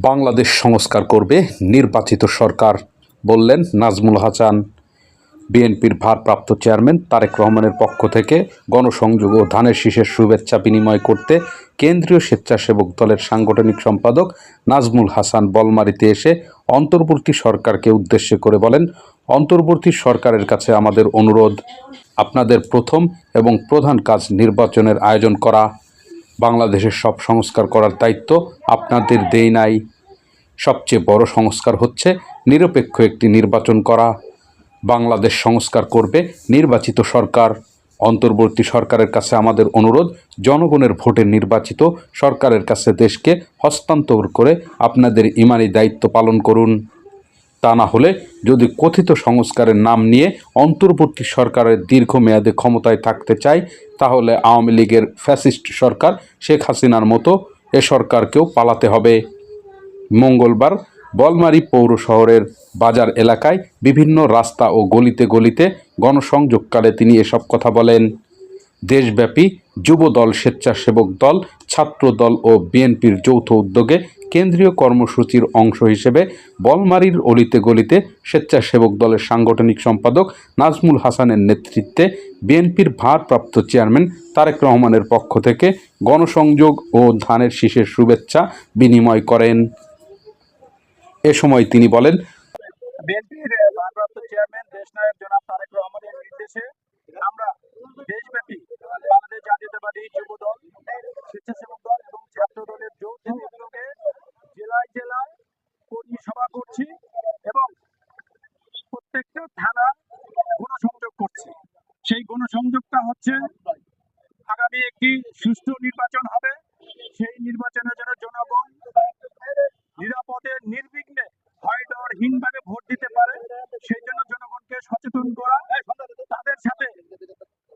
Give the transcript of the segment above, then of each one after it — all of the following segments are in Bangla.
বাংলাদেশ সংস্কার করবে নির্বাচিত সরকার, বললেন নাজমুল হাসান। বিএনপির ভারপ্রাপ্ত চেয়ারম্যান তারেক রহমানের পক্ষ থেকে গণসংযোগ ও ধানের শীষের শুভেচ্ছা বিনিময় করতে কেন্দ্রীয় স্বেচ্ছাসেবক দলের সাংগঠনিক সম্পাদক নাজমুল হাসান বলমারীতে এসে অন্তর্বর্তী সরকারকে উদ্দেশ্য করে বলেন, অন্তর্বর্তী সরকারের কাছে আমাদের অনুরোধ, আপনাদের প্রথম এবং প্রধান কাজ নির্বাচনের আয়োজন করা। বাংলাদেশের সব সংস্কার করার দায়িত্ব আপনাদের দেই নাই। সবচেয়ে বড় সংস্কার হচ্ছে নিরপেক্ষ একটি নির্বাচন করা। বাংলাদেশ সংস্কার করবে নির্বাচিত সরকার। অন্তর্বর্তী সরকারের কাছে আমাদের অনুরোধ, জনগণের ভোটে নির্বাচিত সরকারের কাছে দেশকে হস্তান্তর করে আপনাদের ইমানি দায়িত্ব পালন করুন। তা না হলে যদি কথিত সংস্কারের নাম নিয়ে অন্তর্বর্তী সরকারের দীর্ঘমেয়াদে ক্ষমতায় থাকতে চায়, তাহলে আওয়ামী লীগের ফ্যাসিস্ট সরকার শেখ হাসিনার মতো এ সরকারকেও পালাতে হবে। মঙ্গলবার বলমারী পৌর শহরের বাজার এলাকায় বিভিন্ন রাস্তা ও গলিতে গলিতে গণসংযোগকালে তিনি এসব কথা বলেন। দেশব্যাপী যুবদল, স্বেচ্ছাসেবক দল, ছাত্র দল ও বিএনপির যৌথ উদ্যোগে কেন্দ্রীয় কর্মসূচির অংশ হিসেবে বলমারীর অলিতে গলিতে স্বেচ্ছাসেবক দলের সাংগঠনিক সম্পাদক নাজমুল হাসানের নেতৃত্বে বিএনপির ভারপ্রাপ্ত চেয়ারম্যান তারেক রহমানের পক্ষ থেকে গণসংযোগ ও ধানের শীষের শুভেচ্ছা বিনিময় করেন। এ সময় তিনি বলেন, বিএনপির ভারপ্রাপ্ত চেয়ারম্যান দেশনায়ক জনাব তারেক রহমানের নির্দেশে আমরা দেশব্যাপী বাংলাদেশ জাতীয়তাবাদী যুবদল, স্বেচ্ছাসেবক দল এবং ছাত্র দলের যৌথ উদ্যোগে জেলায় জেলায় কর্মী সভা করছি এবং প্রত্যেকটা থানা গণসংযোগ করছি। সেই গণসংযোগটা হচ্ছে আগামী একটি সুষ্ঠু নির্বাচন হবে। সেই নির্বাচনের জন্য জনগণ নিরাপদে নির্বিঘ্নে ভয়ডরহীনভাবে ভোট দিতে পারে, সেই জন্য জনগণকে সচেতন করা, তাদের সাথে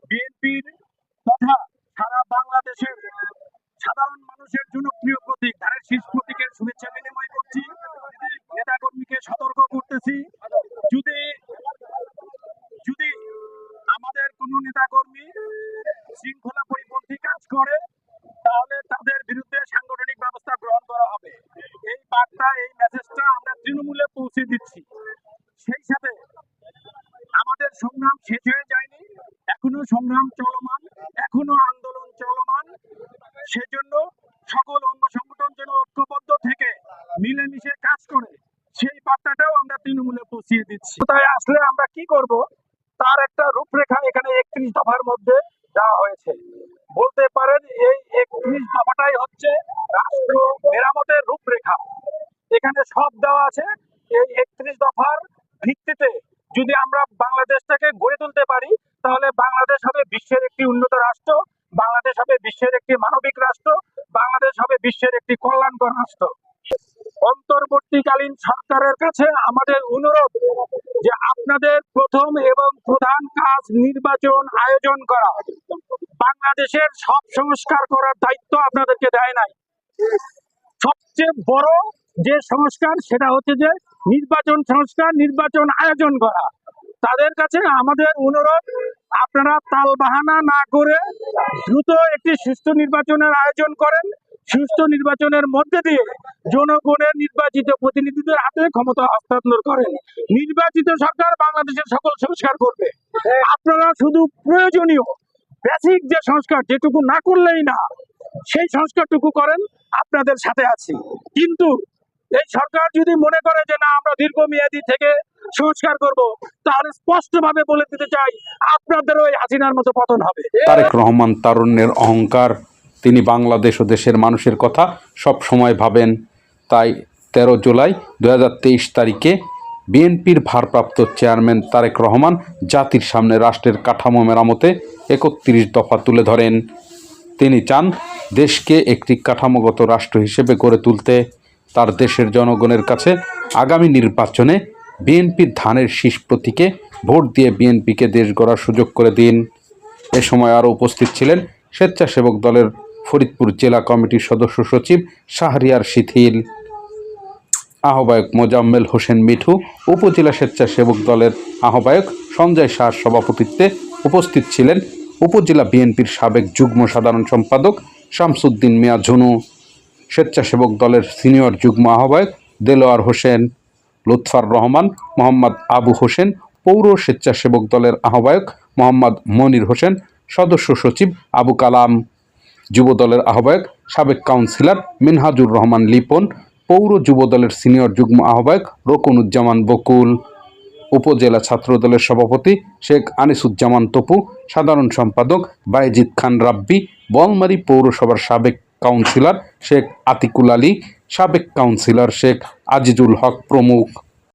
বিএনপির তথা সারা বাংলাদেশের সাধারণ মানুষের জনপ্রিয় প্রতীক ধানের শীষ প্রতীকের শুভেচ্ছা বিনিময় করছি। নেতাকর্মীকে সতর্ক করতেছি, যদি আমাদের কোনো নেতাকর্মী শৃঙ্খলা পরিপন্থী কাজ করে তাহলে তাদের বিরুদ্ধে সাংগঠনিক ব্যবস্থা গ্রহণ করা হবে। এই বার্তা, এই মেসেজটা আমরা তৃণমূলে পৌঁছে দিচ্ছি। সেই সাথে আমাদের সংগ্রাম শেষ হয়ে যায়নি, এখনো সংগ্রাম চলমান, এখনো আন্দোলন চলমান। সেজন্য সকল অঙ্গ সংগঠন যেন ঐক্যবদ্ধ থেকে মিলেমিশে কাজ করে, সেই বার্তাটাও আমরা তৃণমূলে পৌঁছিয়ে দিচ্ছি। কোথায় আসলে আমরা কি করব তার একটা রূপরেখা এখানে 31 দফার মধ্যে দেওয়া হয়েছে। বলতে পারেন এই 31 দফাটাই হচ্ছে রাষ্ট্র মেরামতের রূপরেখা। এখানে সব দেওয়া আছে। এই 31 দফার ভিত্তিতে যদি আমরা বাংলাদেশটাকে গড়ে তুলতে পারি, তাহলে বাংলাদেশ হবে বিশ্বের একটি উন্নত রাষ্ট্র, বাংলাদেশ হবে বিশ্বের একটি মানবিক রাষ্ট্র, বাংলাদেশ হবে বিশ্বের একটি কল্যাণকর রাষ্ট্র। অন্তর্বর্তীকালীন সরকারের কাছে আমাদের অনুরোধ যে আপনাদের প্রথম এবং প্রধান কাজ নির্বাচন আয়োজন করা। বাংলাদেশের সব সংস্কার করার দায়িত্ব আপনাদেরকে দেয় নাই। সবচেয়ে বড় যে সংস্কার সেটা হচ্ছে যে নির্বাচন সংস্কার, নির্বাচন আয়োজন করা। তাদের কাছে আমাদের অনুরোধ, আপনারা তালবাহানা না করে দ্রুত একটি সুষ্ঠু নির্বাচনের আয়োজন করেন। সুষ্ঠু নির্বাচনের মধ্যে দিয়ে জনগণের নির্বাচিত প্রতিনিধিদের হাতে ক্ষমতা হস্তান্তর করেন। নির্বাচিত সরকার বাংলাদেশের সকল সংস্কার করবে। আপনারা শুধু প্রয়োজনীয় বেসিক যে সংস্কার, যেটুকু না করলেই না, সেই সংস্কারটুকু করেন, আপনাদের সাথে আছি। কিন্তু এই সরকার যদি মনে করে যে না আমরা দীর্ঘমেয়াদী থেকে সংস্কার করব, তাহলে স্পষ্টভাবে বলে দিতে চাই আপনাদেরও ওই হাসিনার মতো পতন হবে। তারেক রহমান তারুণ্যের অহংকার। তিনি বাংলাদেশ ও দেশের মানুষের কথা সব সময় ভাবেন। তাই 13 জুলাই 2023 তারিখে বিএনপির ভারপ্রাপ্ত চেয়ারম্যান তারেক রহমান জাতির সামনে রাষ্ট্রের কাঠামো মেরামতে 31 দফা তুলে ধরেন। তিনি চান দেশকে একটি কাঠামোগত রাষ্ট্র হিসেবে গড়ে তুলতে। তার দেশের জনগণের কাছে আগামী নির্বাচনে বিএনপির ধানের শীষ প্রতীকে ভোট দিয়ে বিএনপিকে দেশ গড়ার সুযোগ করে দিন। এ সময় আরও উপস্থিত ছিলেন স্বেচ্ছাসেবক দলের ফরিদপুর জেলা কমিটির সদস্য সচিব শাহরিয়ার শিথিল, আহ্বায়ক মোজাম্মেল হোসেন মিঠু, উপজেলা স্বেচ্ছাসেবক দলের আহ্বায়ক সঞ্জয় শাহর সভাপতিত্বে উপস্থিত ছিলেন উপজেলা বিএনপির সাবেক যুগ্ম সাধারণ সম্পাদক শামসুদ্দিন মিয়া ঝুনু। স্বেচ্ছাসেবক দলের সিনিয়র যুগ্ম আহ্বায়ক দেলোয়ার হোসেন, লুৎফার রহমান, মোহাম্মদ আবু হোসেন, পৌর স্বেচ্ছাসেবক দলের আহ্বায়ক মোহাম্মদ মনির হোসেন, সদস্য সচিব আবু কালাম, যুব দলের আহ্বায়ক সাবেক কাউন্সিলর মিনহাজুর রহমান লিপন, পৌর যুব দলের সিনিয়র যুগ্ম আহ্বায়ক রকুনুজ্জামান বকুল, উপজেলা ছাত্রদলের সভাপতি শেখ আনিসুজ্জামান তপু, সাধারণ সম্পাদক বায়েজিদ খান রাব্বি, বলমারী পৌরসভার সাবেক কাউন্সিলর শেখ আতিকুল আলী, সাবেক কাউন্সিলর শেখ আজিজুল হক প্রমুখ।